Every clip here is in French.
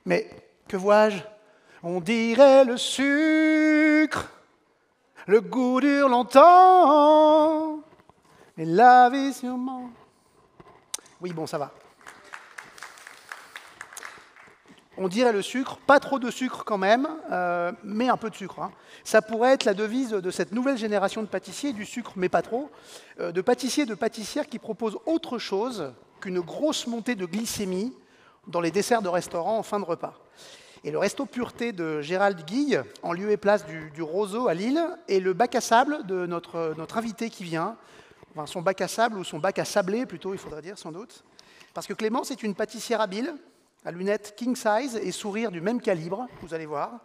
Mais que vois-je? On dirait le sucre, le goût dure longtemps, mais la vie sûrement... Oui, bon, ça va. On dirait le sucre, pas trop de sucre quand même, mais un peu de sucre. Hein. Ça pourrait être la devise de cette nouvelle génération de pâtissiers, du sucre, mais pas trop, de pâtissiers et de pâtissières qui proposent autre chose qu'une grosse montée de glycémie dans les desserts de restaurants en fin de repas. Et le resto Pureté de Gérald Guille, en lieu et place du Roseau à Lille, est le bac à sable de notre invité qui vient. Enfin, son bac à sable ou son bac à sablé, plutôt, il faudrait dire, sans doute. Parce que Clémence est une pâtissière habile, à lunettes king size et sourire du même calibre, vous allez voir.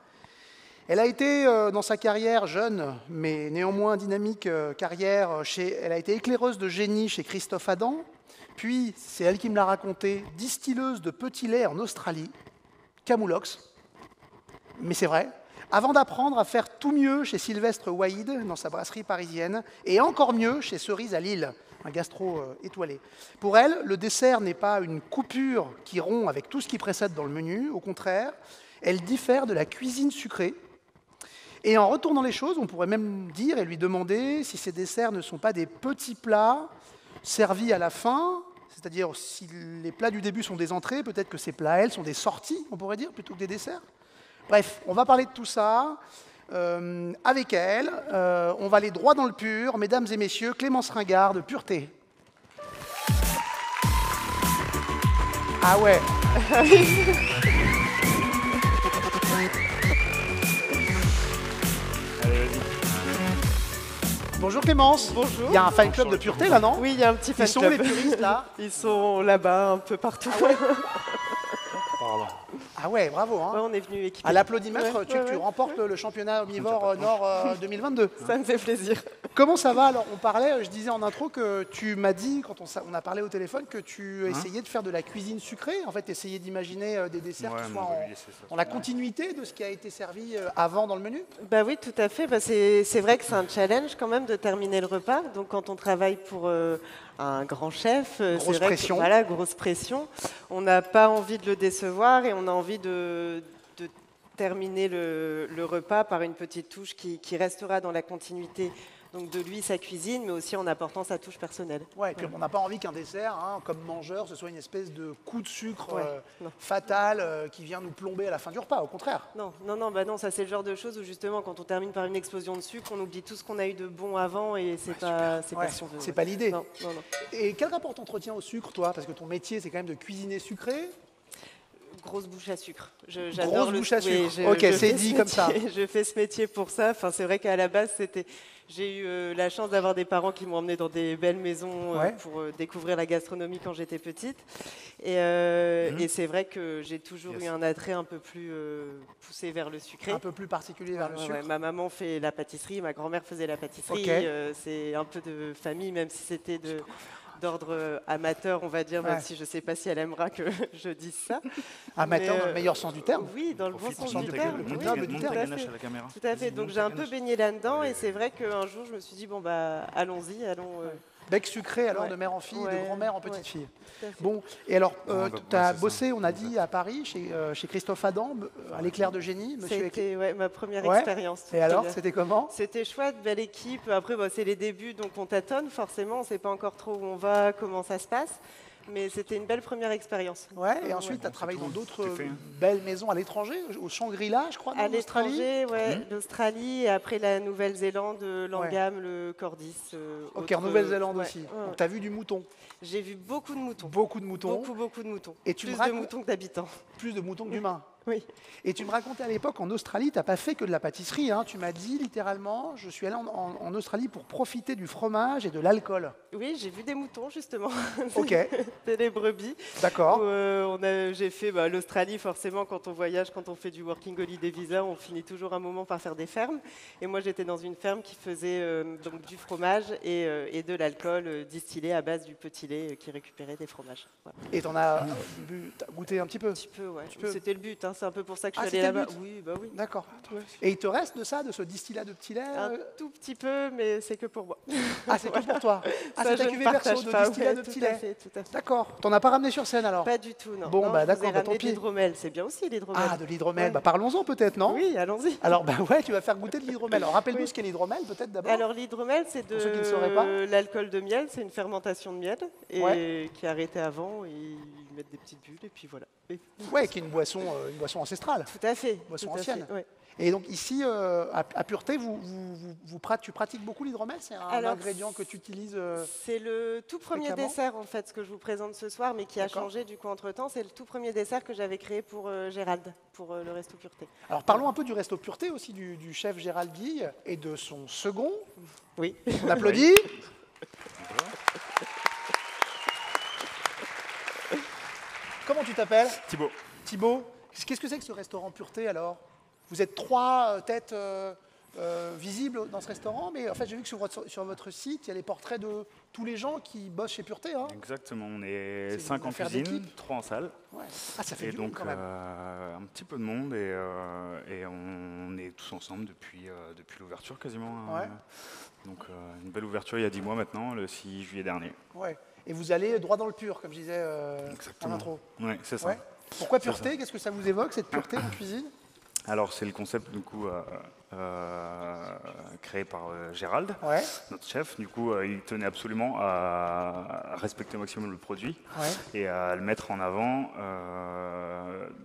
Elle a été, dans sa carrière jeune, mais néanmoins dynamique carrière, elle a été éclaireuse de génie chez Christophe Adam, puis, c'est elle qui me l'a raconté, distilleuse de petit lait en Australie, Camoulox, mais c'est vrai, avant d'apprendre à faire tout mieux chez Sylvestre Waïd, dans sa brasserie parisienne, et encore mieux chez Cerise à Lille, un gastro étoilé. Pour elle, le dessert n'est pas une coupure qui rompt avec tout ce qui précède dans le menu, au contraire, elle diffère de la cuisine sucrée. Et en retournant les choses, on pourrait même dire et lui demander si ces desserts ne sont pas des petits plats servis à la fin, c'est-à-dire si les plats du début sont des entrées, peut-être que ces plats, elles, sont des sorties, on pourrait dire, plutôt que des desserts. Bref, on va parler de tout ça avec elle. On va aller droit dans le pur. Mesdames et messieurs, Clémence Ringard de Pureté. Ah ouais. Bonjour Clémence. Bonjour. Il y a un fan club de Pureté là, non? Oui, il y a un petit fan club. Ils sont les puristes là? Ils sont là-bas, un peu partout. Ah ouais. Ah ouais, bravo. Hein. Ouais, on est venu équiper. À l'applaudimètre, tu remportes le championnat omnivore Nord 2022. Ça me fait plaisir. Comment ça va? Alors, on parlait, je disais en intro que tu m'as dit, quand on a parlé au téléphone, que tu essayais de faire de la cuisine sucrée. En fait, essayer d'imaginer des desserts qui soient dans la continuité de ce qui a été servi avant dans le menu. Bah oui, tout à fait. Bah, c'est vrai que c'est un challenge quand même de terminer le repas. Donc, quand on travaille pour un grand chef, grosse pression. Voilà, grosse pression. On n'a pas envie de le décevoir et on a envie de terminer le repas par une petite touche qui restera dans la continuité. Donc de lui, sa cuisine, mais aussi en apportant sa touche personnelle. Ouais, et puis on n'a pas envie qu'un dessert, comme mangeur, ce soit une espèce de coup de sucre fatal qui vient nous plomber à la fin du repas, au contraire. Non, ça c'est le genre de choses où justement quand on termine par une explosion de sucre, on oublie tout ce qu'on a eu de bon avant et c'est pas si on veut. C'est pas l'idée. Non. Et quel rapport t'entretiens au sucre, toi? Parce que ton métier, c'est quand même de cuisiner sucré. Grosse bouche à sucre. J'adore grosse bouche à sucre. Ok, c'est dit comme ça. Je fais ce métier pour ça. Enfin, c'est vrai qu'à la base, j'ai eu la chance d'avoir des parents qui m'ont emmené dans des belles maisons pour découvrir la gastronomie quand j'étais petite. Et c'est vrai que j'ai toujours eu un attrait un peu plus poussé vers le sucré. Un peu plus particulier vers le sucre. Ma maman fait la pâtisserie, ma grand-mère faisait la pâtisserie. C'est un peu de famille, même si c'était d'ordre amateur, on va dire, même si je ne sais pas si elle aimera que je dise ça. Amateur dans le meilleur sens du terme. Oui, dans le bon sens du terme. Le plus noble du terme. Tout à fait. Donc j'ai un peu baigné là-dedans et c'est vrai qu'un jour je me suis dit, bon bah allons-y, allons... Bec sucré alors de mère en fille, de grand-mère en petite fille. Bon, et alors tu as bossé, on a dit, à Paris, chez Christophe Adam, à l'Éclair de Génie. C'était ma première expérience. Et alors, c'était comment? C'était chouette, belle équipe. Après, c'est les débuts, donc on tâtonne forcément, on ne sait pas encore trop où on va, comment ça se passe. Mais c'était une belle première expérience. Ouais, et ensuite, tu as travaillé dans d'autres belles maisons à l'étranger, au Shangri-La, je crois, à l'étranger, l'Australie, et après la Nouvelle-Zélande, Langham, le Cordis. Ok, en Nouvelle-Zélande aussi. Donc, tu as vu du mouton? J'ai vu beaucoup de moutons. Beaucoup de moutons. Beaucoup de moutons. Et plus de moutons que d'habitants. Plus de moutons que d'humains. Oui. Et tu me racontais à l'époque, en Australie, tu n'as pas fait que de la pâtisserie. Hein. Tu m'as dit littéralement, je suis allé en Australie pour profiter du fromage et de l'alcool. Oui, j'ai vu des moutons, justement. Ok. C'était des brebis. D'accord. J'ai fait l'Australie, forcément, quand on voyage, quand on fait du Working Holiday Visa, on finit toujours un moment par faire des fermes. Et moi, j'étais dans une ferme qui faisait donc du fromage et de l'alcool distillé à base du petit lait qui récupérait des fromages. Voilà. Et tu en as goûté un petit peu? Un petit peu, ouais. C'était le but. Hein. Hein, c'est un peu pour ça que je suis c'était allée le là-bas. but. Oui, bah oui. D'accord. Ouais. Et il te reste de ça, de ce distillat de petit lait Un tout petit peu, mais c'est que pour moi. Ah, c'est que pour toi. Ah, Ça, c'est ta je ne cuvée perso partage de pas, distillat ouais, de petit tout à lait. fait, tout à fait. D'accord. T'en as pas ramené sur scène alors? Pas du tout, non. Bon, non, bah je vous ai d'accord, bah, ramené tant de pis. l'hydromel. C'est bien aussi l'hydromel. Ah, de l'hydromel. Ouais. Bah parlons-en peut-être, non? Oui, allons-y. Alors, bah ouais, tu vas faire goûter de l'hydromel. Alors, rappelle-nous Oui. ce qu'est l'hydromel, peut-être d'abord. Alors l'hydromel, c'est Pour ceux qui ne sauraient pas. de l'alcool de miel, c'est une fermentation de miel et qui est arrêtée avant et ils mettent des petites bulles et puis voilà. Et- Ouais, qui est une boisson ancestrale, Tout à fait. boisson tout à ancienne. fait, ouais. Et donc ici, à Pureté, tu pratiques beaucoup l'hydromel? C'est un Alors, ingrédient que tu utilises C'est le tout premier fréquemment dessert en fait, ce que je vous présente ce soir, mais qui a D'accord. changé du coup entre temps. C'est le tout premier dessert que j'avais créé pour Gérald, pour le Resto Pureté. Alors parlons un peu du Resto Pureté aussi, du chef Gérald Guille et de son second. Oui. On applaudit. Comment tu t'appelles? Thibaut. Thibaut. Qu'est-ce que c'est que ce restaurant Pureté alors? Vous êtes 3 têtes visibles dans ce restaurant, mais en fait j'ai vu que sur votre site, il y a les portraits de tous les gens qui bossent chez Pureté. Hein? Exactement, on C'est est 5 une en affaire cuisine, d'équipe. 3 en salle. Ouais. Ah, ça fait Et du monde donc quand même. un petit peu de monde et on est tous ensemble depuis l'ouverture quasiment. Ouais. Donc une belle ouverture il y a 10 mois maintenant, le 6 juillet dernier. Ouais. Et vous allez droit dans le pur, comme je disais en Exactement. intro. Oui, c'est ça. Ouais. Pourquoi C'est Pureté? Qu'est-ce que ça vous évoque, cette pureté en cuisine? Alors c'est le concept du coup créé par Gérald, Ouais. notre chef. Du coup, il tenait absolument à respecter au maximum le produit Ouais. et à le mettre en avant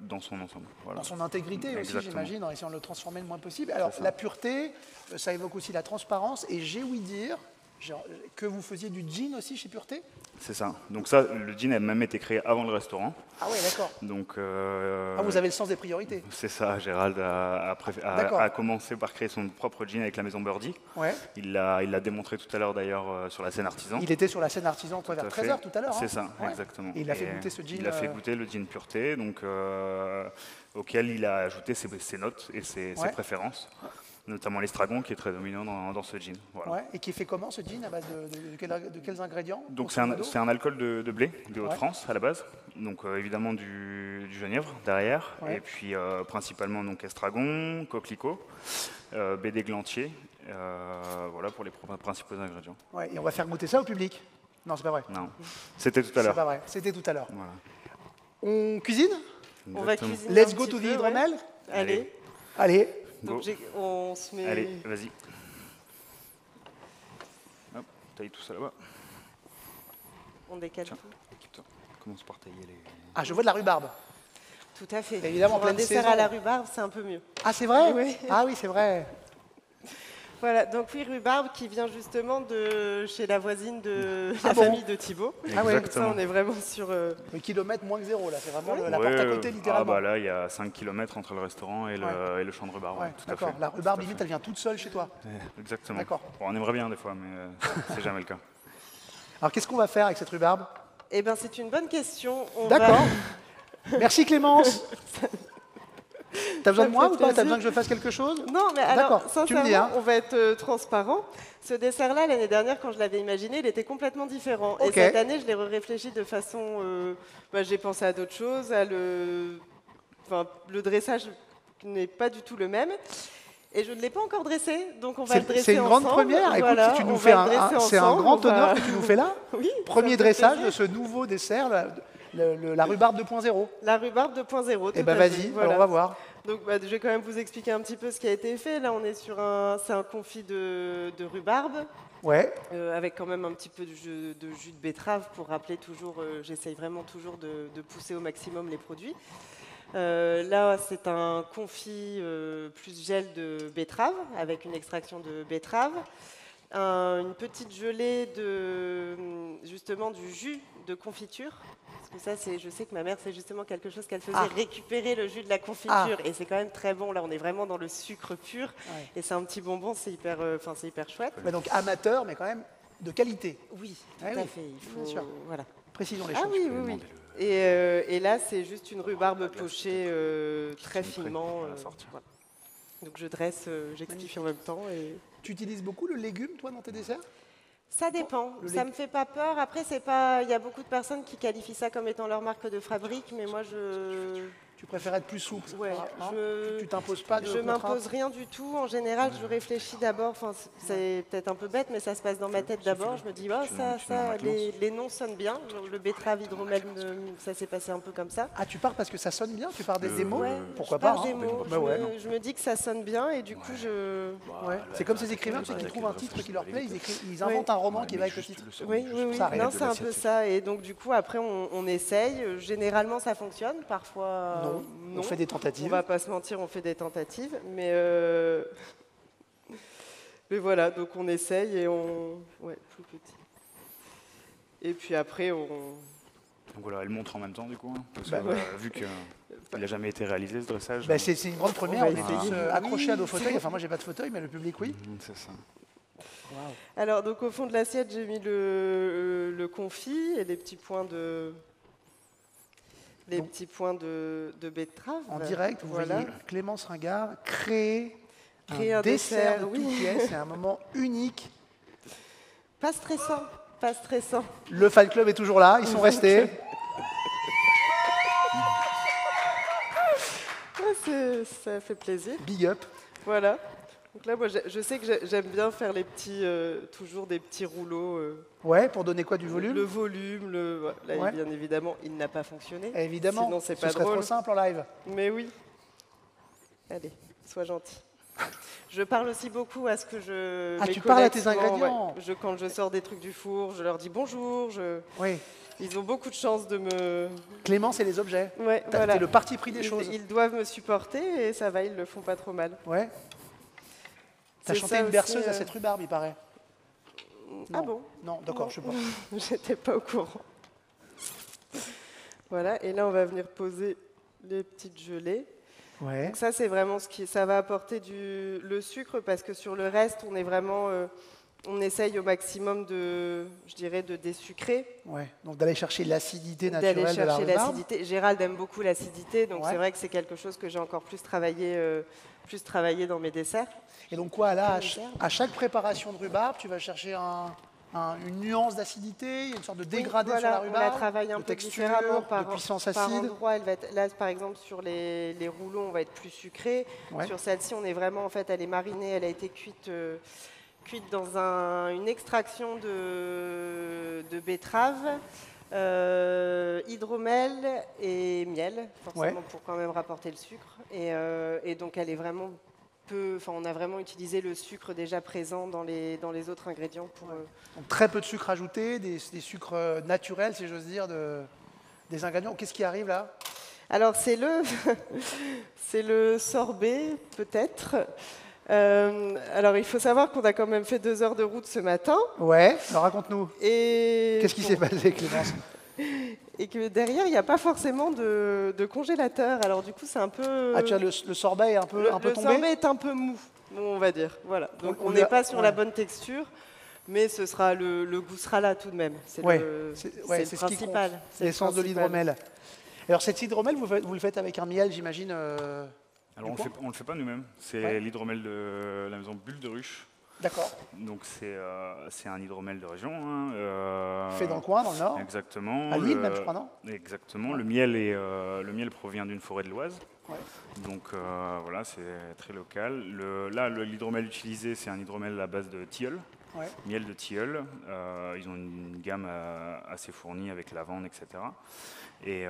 dans son ensemble. Voilà. Dans son intégrité aussi, Exactement. j'imagine, en essayant de le transformer le moins possible. Alors, C'est ça. la pureté, ça évoque aussi la transparence, et j'ai ouï dire que vous faisiez du gin aussi chez Pureté? C'est ça. Donc ça, le gin a même été créé avant le restaurant. Ah ouais, d'accord. Donc Ah, vous avez le sens des priorités. c'est ça. Gérald D'accord. a commencé par créer son propre gin avec la maison Birdie. Ouais. Il l'a démontré tout à l'heure d'ailleurs sur la scène artisan. Il était sur la scène artisan Tout vers à 13h fait. tout à l'heure. C'est hein. ça, Ouais. exactement. Et il a fait goûter ce gin. Il a fait goûter le gin Pureté, donc auquel il a ajouté ses notes et ses Ouais. préférences, notamment l'estragon qui est très dominant dans ce gin. Voilà. Ouais. Et qui fait comment ce gin à base de quels ingrédients? Donc grosso modo c'est un alcool de blé de Ouais. Haute-France à la base, donc évidemment du genièvre derrière, Ouais. et puis principalement donc estragon, coquelicot, baie d'églantier, voilà pour les principaux ingrédients. Ouais. Et on va faire goûter ça au public? Non, c'est pas vrai. Non, c'était tout à C'est l'heure. pas vrai. C'était tout à l'heure. Voilà. On cuisine? On va Exactement. cuisiner. Let's un go petit to the peu, hydromel? ouais. Allez. Allez. Donc Go. on se met. Allez, vas-y. Hop, taille tout ça là-bas. On décale Tiens, tout. équipe-toi. Commence par tailler les... Ah, je vois de la rhubarbe. Tout à fait. Évidemment, Pour un pleine dessert saison. à la rhubarbe, c'est un peu mieux. Ah, c'est vrai? Oui. Ah oui, c'est vrai. Voilà, donc oui, rhubarbe qui vient justement de chez la voisine de Ah la bon famille de Thibaut. Ah ouais. Ça, Exactement. on est vraiment sur. Le kilomètre moins que zéro, là. C'est vraiment Ouais. la porte à côté, littéralement. Ah bah là, il y a 5 km entre le restaurant et le champ de rhubarbe. Ouais, tout à d'accord. fait. La rhubarbe, Tout à limite, fait. elle vient toute seule chez toi. Exactement. D'accord. Bon, on aimerait bien des fois, mais c'est jamais le cas. Alors, qu'est-ce qu'on va faire avec cette rhubarbe? Eh bien, c'est une bonne question. On D'accord. va- Merci Clémence. T'as besoin Ça de me moi fait ou pas? T'as plaisir. besoin que je fasse quelque chose? Non, mais D'accord, alors, tu me dis, sincèrement, hein. on va être transparent. Ce dessert-là, l'année dernière, quand je l'avais imaginé, il était complètement différent. Ok. Et cette année, je l'ai réfléchi de façon... j'ai pensé à d'autres choses, le dressage n'est pas du tout le même. Et je ne l'ai pas encore dressé, donc on va le dresser C'est une grande ensemble. première. Écoute, Voilà, tu nous on fais va le dresser c'est un ensemble, grand on va- honneur que tu nous fais là. Oui, Premier ça me fait dressage plaisir. de ce nouveau dessert, la rhubarbe 2.0. La rhubarbe 2.0. Eh tout ben à vas-y, fait, alors voilà. on va voir. Donc, je vais quand même vous expliquer un petit peu ce qui a été fait. Là, on est sur c'est un confit de rhubarbe, Ouais. avec quand même un petit peu de jus de betterave pour rappeler toujours, j'essaye vraiment toujours de pousser au maximum les produits. Là, c'est un confit plus gel de betterave, avec une extraction de betterave. Une petite gelée justement du jus de confiture. Parce que ça, je sais que ma mère, c'est justement quelque chose qu'elle faisait, Ah. récupérer le jus de la confiture. Ah. Et c'est quand même très bon. Là, on est vraiment dans le sucre pur. Ouais. Et c'est un petit bonbon, c'est hyper chouette. Bah donc amateur, mais quand même de qualité. Oui, tout Ah à oui, fait. Il bien faut, sûr. voilà. Précisons les Ah choses. oui, peux oui, oui. demander Et là, c'est juste une rhubarbe pochée très Qui est prêt finement. à la sortir. Voilà. Donc je dresse, j'explique en même temps. Et... Tu utilises beaucoup le légume, toi, dans tes desserts? Ça dépend. Le Ça lait- me fait pas peur. Après, c'est pas. Il y a beaucoup de personnes qui qualifient ça comme étant leur marque de fabrique, mais moi, Tu préfères être plus souple. Ouais, tu t'imposes pas de Je m'impose rien du tout. En général, je réfléchis d'abord. Enfin, c'est peut-être un peu bête, mais ça se passe dans ma tête d'abord. Je me dis, les noms sonnent bien. Le betterave, hydromel, ça s'est passé un peu comme ça. Ah, tu pars parce que ça sonne bien? Tu pars des mots? Pourquoi je pas pars des mots. Je me dis que ça sonne bien et du coup, C'est comme ces écrivains qui trouvent un titre qui leur plaît, ils inventent un roman qui va avec le titre. Oui. Non, c'est un peu ça. Et donc, du coup, après, on essaye. Généralement, ça fonctionne. Parfois, non. On fait des tentatives. On va pas se mentir, on fait des tentatives. Mais voilà, donc on essaye et on... Ouais, plus petit. Et puis après, on... Donc voilà, elle montre en même temps, du coup, hein, parce que, vu qu'il n'a jamais été réalisé, ce dressage. C'est une grande première, on est tous accrochés à nos fauteuils. Enfin, moi, j'ai pas de fauteuil, mais le public, oui. C'est ça. Wow. Alors, donc, au fond de l'assiette, j'ai mis le confit et les petits points de... petits points de betterave. En direct, vous voyez Clémence Ringard créer un dessert de toutes pièces. C'est un moment unique. Pas stressant, pas stressant. Le fan club est toujours là, ils sont restés. Ça fait plaisir. Big up. Voilà. Donc là, moi, je sais que j'aime bien faire toujours des petits rouleaux. Ouais, pour donner quoi, du volume? Le volume, là, bien évidemment, il n'a pas fonctionné. Évidemment, sinon c'est pas ce serait drôle. trop simple en live. Mais oui. Allez, sois gentil. Je parle aussi beaucoup à ce que je... Ah, tu parles à tes ingrédients. Ouais. Quand je sors des trucs du four, je leur dis bonjour. Oui. Ils ont beaucoup de chance de me... Clémence et les objets. Ouais, voilà. T'es le parti pris des choses. Ils doivent me supporter et ça va, ils le font pas trop mal. Ouais. T'as chanté une berceuse à cette rhubarbe, il paraît. Ah bon? Non, d'accord, je sais pas. J'étais pas au courant. Voilà, et là on va venir poser les petites gelées. Ouais. Donc ça c'est vraiment ça va apporter le sucre parce que sur le reste on est vraiment, on essaye au maximum de désucrer. Ouais. Donc d'aller chercher l'acidité naturelle de la rhubarbe. D'aller chercher l'acidité. Gérald aime beaucoup l'acidité, donc c'est vrai que c'est quelque chose que j'ai encore plus travaillé dans mes desserts. Et donc quoi, là, à chaque préparation de rhubarbe, tu vas chercher une nuance d'acidité, une sorte de dégradé sur la rhubarbe, on la travaille un peu différemment de puissance acide. Endroit, là, par exemple, sur les rouleaux, on va être plus sucré. Ouais. Sur celle-ci, on est vraiment, en fait, elle est marinée, elle a été cuite dans une extraction de betterave, hydromel et miel, forcément pour quand même rapporter le sucre. Et donc, elle est vraiment... on a vraiment utilisé le sucre déjà présent dans les autres ingrédients. Donc très peu de sucre ajouté, des sucres naturels, si j'ose dire, des ingrédients. Qu'est-ce qui arrive là? Alors c'est le sorbet, peut-être. Alors il faut savoir qu'on a quand même fait 2 heures de route ce matin. Ouais, alors raconte-nous. Qu'est-ce qui s'est passé, Clémence? Et que derrière, il n'y a pas forcément de congélateur. Alors du coup, c'est un peu... Ah, tu as le sorbet est un peu tombé? Le sorbet est un peu mou, on va dire. Voilà. Donc on n'est pas sur la bonne texture, mais le goût sera là tout de même. C'est le principal. C'est l'essence de l'hydromel. Alors cet hydromel, vous le faites avec un miel, j'imagine Alors on ne le fait pas nous-mêmes. C'est l'hydromel de la maison Bulle de Ruche. D'accord. Donc c'est un hydromel de région. Hein, fait dans le coin, dans le nord. Exactement. À Lille même, je crois, non? Exactement. Le miel provient d'une forêt de l'Oise. Ouais. Donc voilà, c'est très local. L'hydromel utilisé, c'est un hydromel à base de tilleul. Ouais. Miel de tilleul. Ils ont une gamme assez fournie avec lavande, etc. Et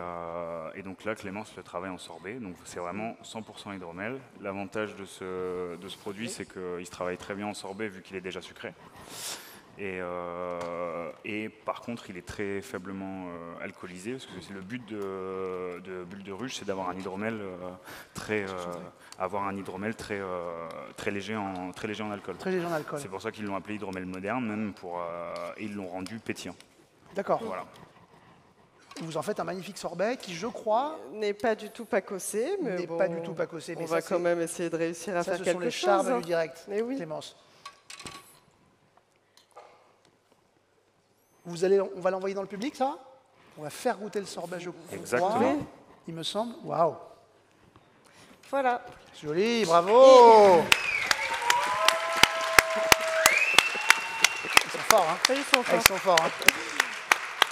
donc là, Clémence le travaille en sorbet. Donc c'est vraiment 100% hydromel. L'avantage de ce produit, c'est qu'il se travaille très bien en sorbet vu qu'il est déjà sucré. Et par contre, il est très faiblement alcoolisé, parce que c'est le but de Bulle de Ruche, c'est d'avoir un hydromel très léger en alcool. Très léger en alcool. C'est pour ça qu'ils l'ont appelé hydromel moderne, même et ils l'ont rendu pétillant. D'accord. Voilà. Vous en faites un magnifique sorbet qui, je crois, n'est pas du tout pacossé, mais pas du tout pacossé. On va quand même essayer de réussir à faire quelque chose. Ce sont les charmes du direct, mais oui. Clémence. On va l'envoyer dans le public, ça? On va faire goûter le sorbet, je crois. Exactement. Il me semble. Waouh. Voilà. Joli, bravo. Ils sont forts, hein? Ils sont forts. Ils sont forts, hein?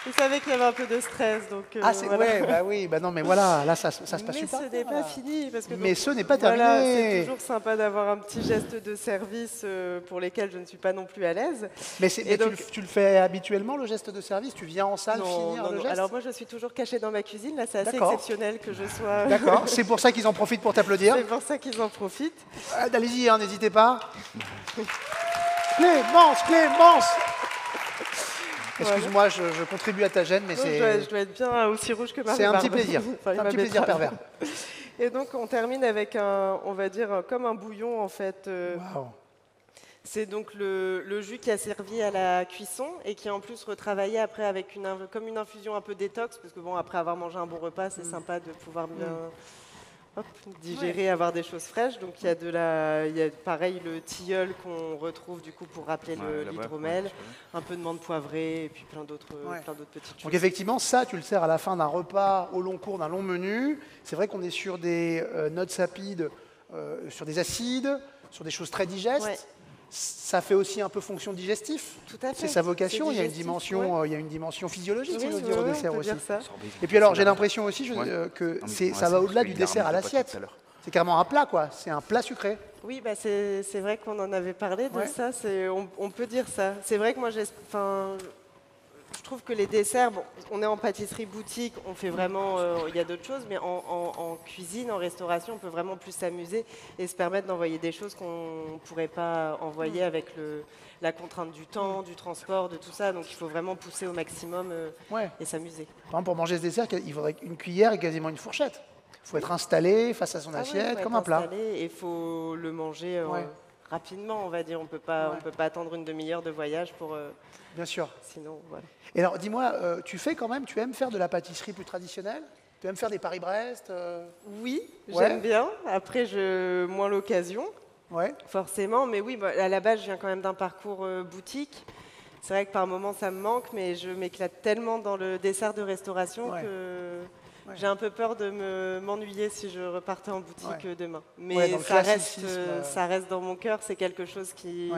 Vous savez qu'il y avait un peu de stress, donc Ah, c'est voilà. ouais, bah oui, bah non, mais voilà, là, ça se passe Mais super. ce n'est pas fini. Parce que Mais donc, ce n'est pas voilà, terminé. c'est toujours sympa d'avoir un petit geste de service pour lesquels je ne suis pas non plus à l'aise. Mais donc, tu le fais habituellement, le geste de service? Tu viens en salle finir le geste? Alors moi, je suis toujours cachée dans ma cuisine. Là, c'est assez D'accord. exceptionnel que je sois... D'accord, c'est pour ça qu'ils en profitent pour t'applaudir. C'est pour ça qu'ils en profitent. Allez-y, hein, n'hésitez pas. Clémence! Excuse-moi, je contribue à ta gêne, mais c'est... Je dois être bien aussi rouge que Marie. C'est un petit plaisir, Enfin, un petit plaisir pervers. Et donc, on termine avec on va dire, comme un bouillon, en fait. Wow. C'est donc le jus qui a servi à la cuisson et qui est en plus retravaillé après avec comme une infusion un peu détox, parce que bon, après avoir mangé un bon repas, c'est sympa de pouvoir bien digérer, avoir des choses fraîches. Donc il y a pareil le tilleul qu'on retrouve du coup pour rappeler l'hydromel, un peu de menthe poivrée et puis plein d'autres petites choses. Donc effectivement, ça, tu le sers à la fin d'un repas au long cours d'un long menu. C'est vrai qu'on est sur des notes sapides, sur des acides, sur des choses très digestes. Ouais. Ça fait aussi un peu fonction digestif. Tout à fait. C'est sa vocation. Il y a une digestif, dimension physiologique, si Oui, je veux dire, au on dessert peut aussi. dire ça. Et puis alors, j'ai l'impression aussi que ça va au-delà du dessert à l'assiette. C'est carrément un plat, quoi. C'est un plat sucré. Oui, bah c'est vrai qu'on en avait parlé de ça. On peut dire ça. C'est vrai que moi, je trouve que les desserts, bon, on est en pâtisserie boutique, on fait vraiment, il y a d'autres choses, mais en cuisine, en restauration, on peut vraiment plus s'amuser et se permettre d'envoyer des choses qu'on ne pourrait pas envoyer avec la contrainte du temps, du transport, de tout ça. Donc il faut vraiment pousser au maximum et s'amuser. Par exemple, pour manger ce dessert, il faudrait une cuillère et quasiment une fourchette. Il faut être installé face à son assiette, comme un plat. Et il faut le manger rapidement, on va dire. On peut pas attendre une demi-heure de voyage pour... Bien sûr. Sinon, voilà. Et alors, dis-moi, tu aimes faire de la pâtisserie plus traditionnelle? Tu aimes faire des Paris-Brest Oui, j'aime bien. Après, moins l'occasion, forcément. Mais oui, à la base, je viens quand même d'un parcours boutique. C'est vrai que par moments, ça me manque, mais je m'éclate tellement dans le dessert de restauration que j'ai un peu peur de m'ennuyer si je repartais en boutique demain. Mais ça reste dans mon cœur. C'est quelque chose qui...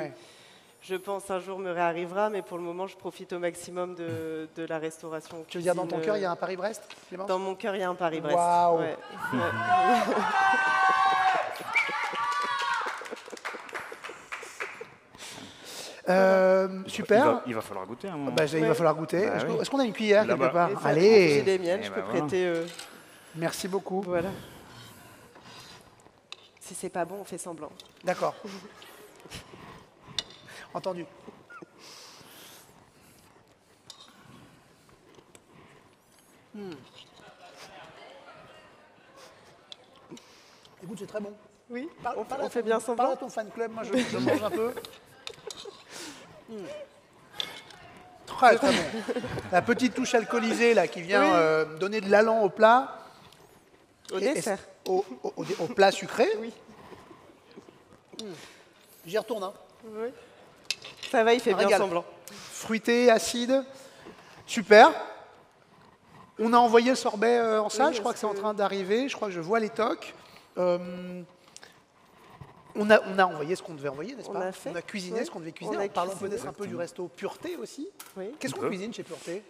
Je pense un jour me réarrivera, mais pour le moment, je profite au maximum de la restauration. Tu veux dire, dans ton cœur, il y a un Paris-Brest, Clémence? Dans mon cœur, il y a un Paris-Brest. Waouh. Super. Il va falloir goûter un moment. Il va falloir goûter. Est-ce qu'on a une cuillère quelque part? Allez. J'ai des miennes, je peux prêter. Merci beaucoup. Voilà. Si c'est pas bon, on fait semblant. D'accord. Entendu. Écoute, c'est très bon. Oui, on fait bien semblant. Parle à ton fan club, moi je mange un peu. Très très bon. La petite touche alcoolisée là, qui vient donner de l'allant au plat. Au dessert. Au plat sucré. Oui. J'y retourne. Hein. Oui. Ça va, il fait bien semblant. Fruité, acide, super. On a envoyé le sorbet en salle, je crois que c'est en train d'arriver, je crois que je vois les tocs. On a envoyé ce qu'on devait envoyer, n'est-ce pas? On a cuisiné ce qu'on devait cuisiner. Parlons peut-être un peu du resto Pureté aussi. Oui. Qu'est-ce qu'on cuisine chez Pureté?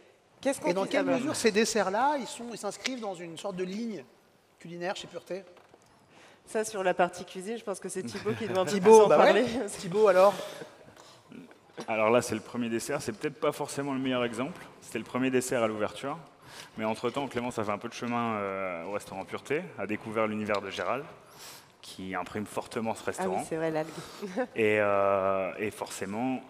Et dans quelle mesure ces desserts-là, ils s'inscrivent dans une sorte de ligne culinaire chez Pureté? Ça, sur la partie cuisine, je pense que c'est Thibaut qui doit un petit peu en parler. Thibaut, alors? Alors là, c'est le premier dessert. C'est peut-être pas forcément le meilleur exemple. C'était le premier dessert à l'ouverture. Mais entre-temps, Clémence a fait un peu de chemin au restaurant Pureté, a découvert l'univers de Gérald, qui imprime fortement ce restaurant. Ah oui, c'est vrai, l'algue. Et forcément,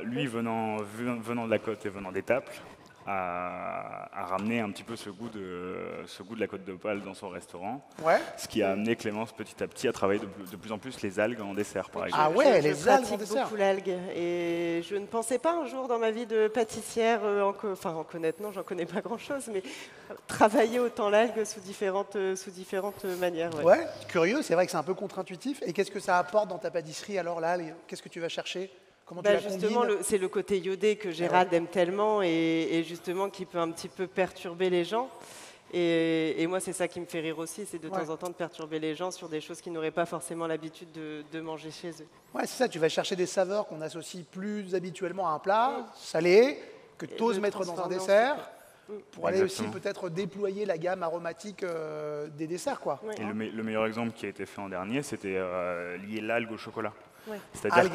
lui, venant de la côte et venant d'Étaples, a ramené un petit peu ce goût de la côte d'Opale dans son restaurant. Ouais. Ce qui a amené Clémence petit à petit à travailler de plus en plus les algues en dessert, par exemple. Ah ouais, les algues en dessert. Je pratique beaucoup l'algue. Et je ne pensais pas un jour dans ma vie de pâtissière, en connaître, non, j'en connais pas grand-chose, mais travailler autant l'algue sous différentes manières. Ouais, curieux, c'est vrai que c'est un peu contre-intuitif. Et qu'est-ce que ça apporte dans ta pâtisserie alors là? Qu'est-ce que tu vas chercher? Justement, c'est le côté iodé que Gérald aime tellement et justement qui peut un petit peu perturber les gens. Et moi, c'est ça qui me fait rire aussi, c'est de temps en temps de perturber les gens sur des choses qu'ils n'auraient pas forcément l'habitude de manger chez eux. Ouais, c'est ça, tu vas chercher des saveurs qu'on associe plus habituellement à un plat, salé, que tu oses mettre dans un dessert, pour aller aussi peut-être déployer la gamme aromatique des desserts, quoi. Et le meilleur exemple qui a été fait en dernier, c'était lier l'algue au chocolat. C'est-à-dire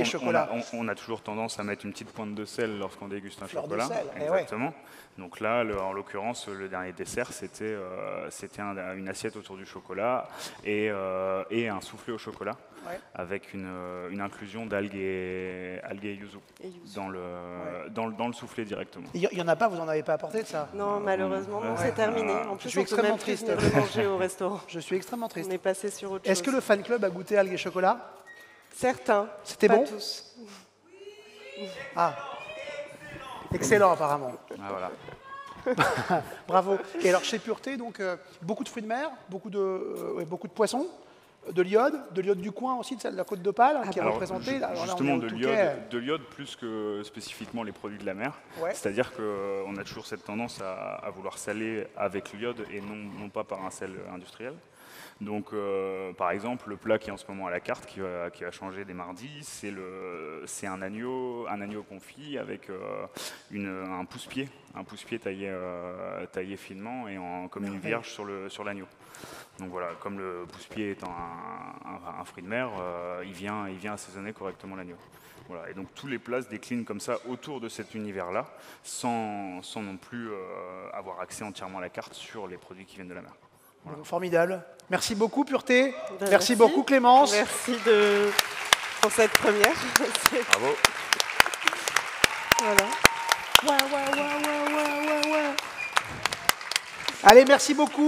qu'on a toujours tendance à mettre une petite pointe de sel lorsqu'on déguste un chocolat. De sel. Exactement. Donc là, en l'occurrence, le dernier dessert, c'était une assiette autour du chocolat et un soufflé au chocolat avec une inclusion d'algues et yuzu dans le soufflé directement. Il n'y en a pas, vous n'en avez pas apporté de ça? Non, malheureusement, c'est terminé. En plus, je suis extrêmement triste de manger au restaurant. Je suis extrêmement triste. On est passé sur autre chose. Est-ce que le fan club a goûté algues et chocolat? Certains. C'était bon? Pas tous. Ah. Excellent, apparemment. Voilà. Bravo. Et alors, chez Pureté, donc, beaucoup de fruits de mer, beaucoup de poissons, de l'iode du coin aussi, de la côte d'Opale, qui est représentée. Justement, de l'iode plus que spécifiquement les produits de la mer. C'est-à-dire qu'on a toujours cette tendance à vouloir saler avec l'iode et non pas par un sel industriel. Donc, par exemple, le plat qui est en ce moment à la carte, qui va changer dès mardi, c'est un agneau confit avec un pousse-pied taillé finement et comme une vierge sur l'agneau. Donc voilà, comme le pousse-pied étant un fruit de mer, il vient assaisonner correctement l'agneau. Voilà, et donc tous les plats se déclinent comme ça autour de cet univers-là, sans non plus avoir accès entièrement à la carte sur les produits qui viennent de la mer. Voilà. Formidable. Merci beaucoup, Pureté. Merci beaucoup, Clémence. Merci pour cette première. Bravo. Voilà. Allez, merci beaucoup.